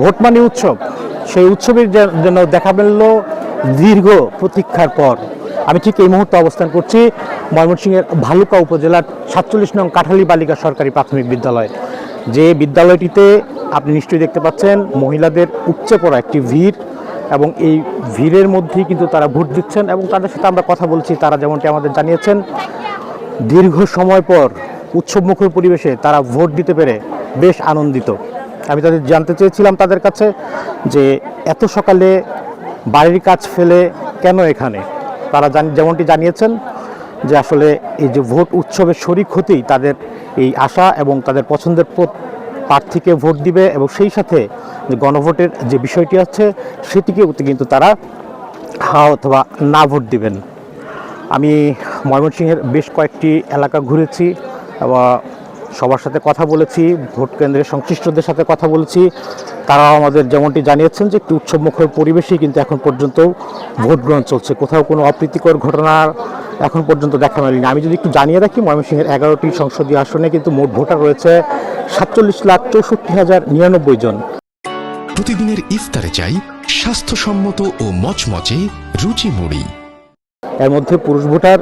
Vote মানে উৎসব, সেই উৎসবের জন্য দেখা মিলল দীর্ঘ প্রতীক্ষার পর। আমি ঠিক এই মুহূর্তে অবস্থান করছি ময়মনসিংহের ভালুকা উপজেলার 47 নং কাঠালী বালিকা সরকারি প্রাথমিক বিদ্যালয়। যে বিদ্যালয়টিতে আপনি নিশ্চয়ই দেখতে পাচ্ছেন মহিলাদের উপচে পড়া একটি ভিড়, এবং এই ভিড়ের মধ্যেই কিন্তু তারা ভোট দিচ্ছেন এবং তাদের সাথে আমরা কথা বলছি। তারা যেমনটি আমাদের জানিয়েছেন, দীর্ঘ সময় পর উৎসবমুখর পরিবেশে তারা ভোট দিতে পেরে বেশ আনন্দিত। আমি তাদের জানতে চেয়েছিলাম তাদের কাছে যে এত সকালে বাড়ির কাজ ফেলে কেন এখানে। তারা যেমনটি জানিয়েছেন যে আসলে এই যে ভোট উৎসবের শরিক হতেই তাদের এই আশা, এবং তাদের পছন্দের প্রার্থীকে ভোট দিবে, এবং সেই সাথে যে গণভোটের যে বিষয়টি আছে সেটিকে কিন্তু তারা হ্যাঁ অথবা না ভোট দিবেন। আমি ময়মনসিংহের বেশ কয়েকটি এলাকা ঘুরেছি এবং সবার সাথে কথা বলেছি, ভোট কেন্দ্রের সংশ্লিষ্টদের সাথে কথা বলেছি। তারাও আমাদের যেমনটি জানিয়েছেন যে একটি উৎসবমুখর পরিবেশেই কিন্তু এখন পর্যন্ত ভোট গ্রহণ চলছে, কোথাও কোনো অপ্রীতিকর ঘটনা এখন পর্যন্ত দেখা মেলেনি। আমি যদি একটু জানিয়ে রাখি, ময়মনসিংহের 11টি সংসদীয় আসনে কিন্তু মোট ভোটার রয়েছে 47,64,099 জন। প্রতিদিনের ইফতারে চাই স্বাস্থ্যসম্মত ও মচমচে রুচি মুড়ি। এর মধ্যে পুরুষ ভোটার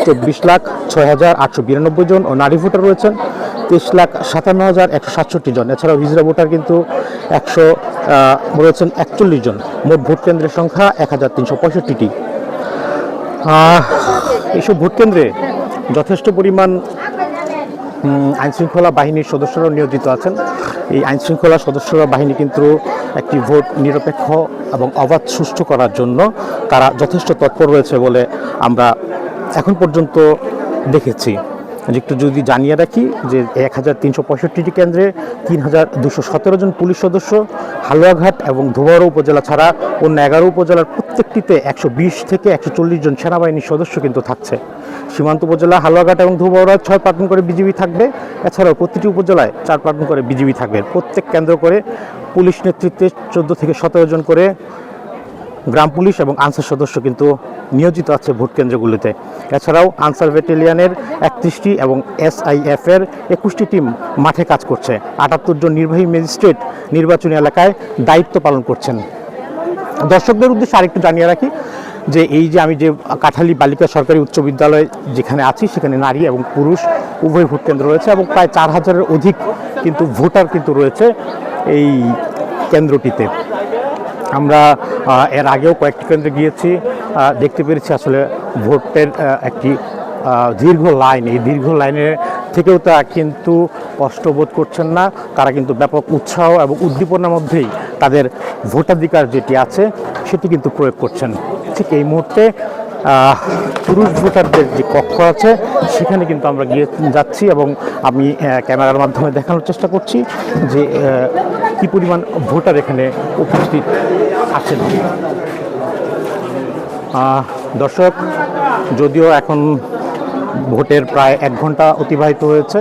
24,06,892 জন ও নারী ভোটার রয়েছেন 23,57,167 জন। এছাড়াও হিজড়া ভোটার কিন্তু রয়েছেন 41 জন। মোট ভোট কেন্দ্রের সংখ্যা 1,365টি। এইসব ভোট কেন্দ্রে যথেষ্ট পরিমাণ আইনশৃঙ্খলা বাহিনীর সদস্যরাও নিয়োজিত আছেন। এই আইনশৃঙ্খলা সদস্যরা বাহিনী কিন্তু একটি ভোট নিরপেক্ষ এবং অবাধ সুষ্ঠু করার জন্য তারা যথেষ্ট তৎপর রয়েছে বলে আমরা এখন পর্যন্ত দেখেছি। একটু যদি জানিয়ে রাখি যে 1,365টি কেন্দ্রে 3,217 জন পুলিশ সদস্য, হালুয়াঘাট এবং ধোবাউড়া উপজেলা ছাড়া অন্য 11 উপজেলার প্রত্যেকটিতে 120 থেকে 140 জন সেনাবাহিনীর সদস্য কিন্তু থাকছে। সীমান্ত উপজেলা হালুয়াঘাট এবং ধোবাউড়ায় 6 প্লাটুন করে বিজিবি থাকবে। এছাড়াও প্রতিটি উপজেলায় 4 প্লাটুন করে বিজিবি থাকবে। প্রত্যেক কেন্দ্র করে পুলিশ নেতৃত্বে 14 থেকে 17 জন করে গ্রাম পুলিশ এবং আনসার সদস্য কিন্তু নিয়োজিত আছে ভোট কেন্দ্রগুলিতে। এছাড়াও আনসার ব্যাটালিয়নের 31টি এবং SIF এর 21টি টিম মাঠে কাজ করছে। 78 জন নির্বাহী ম্যাজিস্ট্রেট নির্বাচনী এলাকায় দায়িত্ব পালন করছেন। দর্শকদের উদ্দেশ্যে আরেকটু জানিয়ে রাখি যে এই যে আমি যে কাঠালী বালিকা সরকারি উচ্চ বিদ্যালয় যেখানে আছি, সেখানে নারী এবং পুরুষ উভয় ভোট কেন্দ্র রয়েছে এবং প্রায় 4,000-এর অধিক কিন্তু ভোটার কিন্তু রয়েছে এই কেন্দ্রটিতে। আমরা এর আগেও কয়েকটি কেন্দ্রে গিয়েছি, দেখতে পেরেছি আসলে ভোটের একটি দীর্ঘ লাইন। এই দীর্ঘ লাইনের থেকেও তারা কিন্তু কষ্ট বোধ করছেন না। তারা কিন্তু ব্যাপক উৎসাহ এবং উদ্দীপনার মধ্যেই তাদের ভোটাধিকার যেটি আছে সেটি কিন্তু প্রয়োগ করছেন। ঠিক এই মুহূর্তে পুরুষ ভোটারদের যে কক্ষ আছে সেখানে কিন্তু আমরা যাচ্ছি এবং আমি ক্যামেরার মাধ্যমে দেখানোর চেষ্টা করছি যে কি পরিমাণ ভোটার এখানে উপস্থিত আছেন। দর্শক, যদিও এখন ভোটের প্রায় 1 ঘন্টা অতিবাহিত হয়েছে,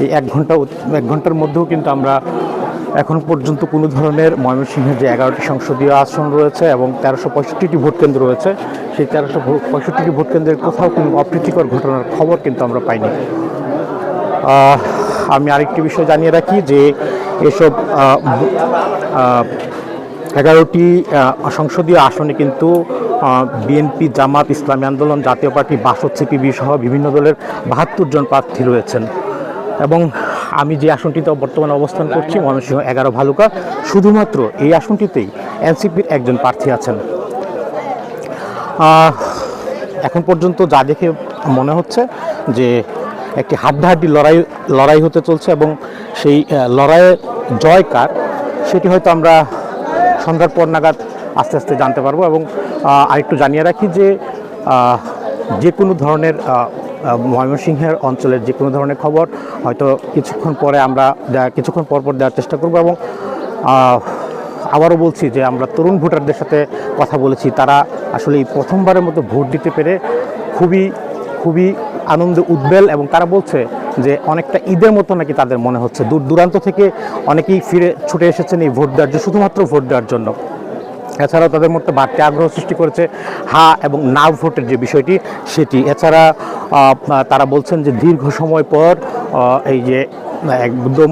এই 1 ঘন্টার মধ্যেও কিন্তু আমরা এখন পর্যন্ত কোনো ধরনের ময়মনসিংহের যে 11টি সংসদীয় আসন রয়েছে এবং 1365টি ভোট কেন্দ্র রয়েছে, সেই 1365টি ভোট কেন্দ্রের কোথাও কোনো অপ্রীতিকর ঘটনার খবর কিন্তু আমরা পাইনি। আমি আরেকটি বিষয় জানিয়ে রাখি যে এসব 11টি সংসদীয় আসনে কিন্তু বিএনপি, জামাত, ইসলামী আন্দোলন, জাতীয় পার্টি, বাসদ, সিপিবি সহ বিভিন্ন দলের 72 জন প্রার্থী রয়েছেন। এবং আমি যে আসনটিতে বর্তমানে অবস্থান করছি, ময়মনসিংহ 11 ভালুকা, শুধুমাত্র এই আসনটিতেই এনসিপির একজন প্রার্থী আছেন। এখন পর্যন্ত যা দেখে মনে হচ্ছে যে একটি হাড্ডাহাড্ডি লড়াই হতে চলছে, এবং সেই লড়াইয়ে জয় কার সেটি হয়তো আমরা সন্ধ্যার পর নাগাদ আস্তে আস্তে জানতে পারবো। এবং আরেকটু জানিয়ে রাখি যে কোনো ধরনের ময়মনসিংহের অঞ্চলের যে কোনো ধরনের খবর হয়তো কিছুক্ষণ পর দেওয়ার চেষ্টা করব। এবং আবারও বলছি যে আমরা তরুণ ভোটারদের সাথে কথা বলেছি, তারা আসলে এই প্রথমবারের মতো ভোট দিতে পেরে খুবই আনন্দে উদ্বেল, এবং তারা বলছে যে অনেকটা ঈদের মতো নাকি তাদের মনে হচ্ছে। দূর দূরান্ত থেকে অনেকেই ছুটে এসেছেন এই ভোট দেওয়ার জন্য, শুধুমাত্র ভোট দেওয়ার জন্য। এছাড়াও তাদের মধ্যে বাড়তি আগ্রহ সৃষ্টি করেছে হ্যাঁ এবং না ভোটের যে বিষয়টি সেটি। এছাড়া তারা বলছেন যে দীর্ঘ সময় পর এই যে একদম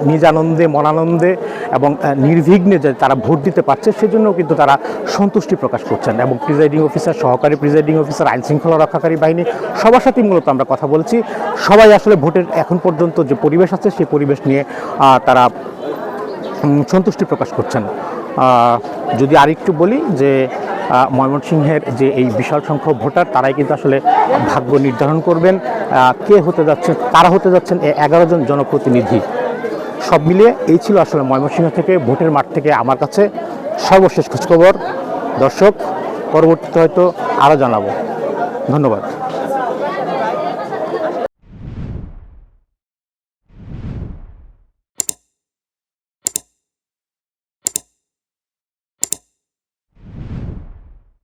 নিজ আনন্দে মনানন্দে এবং নির্বিঘ্নে যে তারা ভোট দিতে পারছে সেজন্য কিন্তু তারা সন্তুষ্টি প্রকাশ করছেন। এবং প্রিজাইডিং অফিসার, সহকারী প্রিজাইডিং অফিসার, আইন শৃঙ্খলা রক্ষাকারী বাহিনী সবার সাথেই মূলত আমরা কথা বলছি। সবাই আসলে ভোটের এখন পর্যন্ত যে পরিবেশ আছে সেই পরিবেশ নিয়ে তারা সন্তুষ্টি প্রকাশ করছেন। যদি আরেকটু বলি যে ময়মনসিংহের যে এই বিশাল সংখ্যক ভোটার তারাই কিন্তু আসলে ভাগ্য নির্ধারণ করবেন কে হতে যাচ্ছেন, কারা হতে যাচ্ছেন এই 11 জন জনপ্রতিনিধি। সব মিলিয়ে এই ছিল আসলে ময়মনসিংহ থেকে ভোটের মাঠ থেকে আমার কাছে সর্বশেষ খোঁজখবর। দর্শক, পরবর্তীতে হয়তো আরও জানাবো। ধন্যবাদ।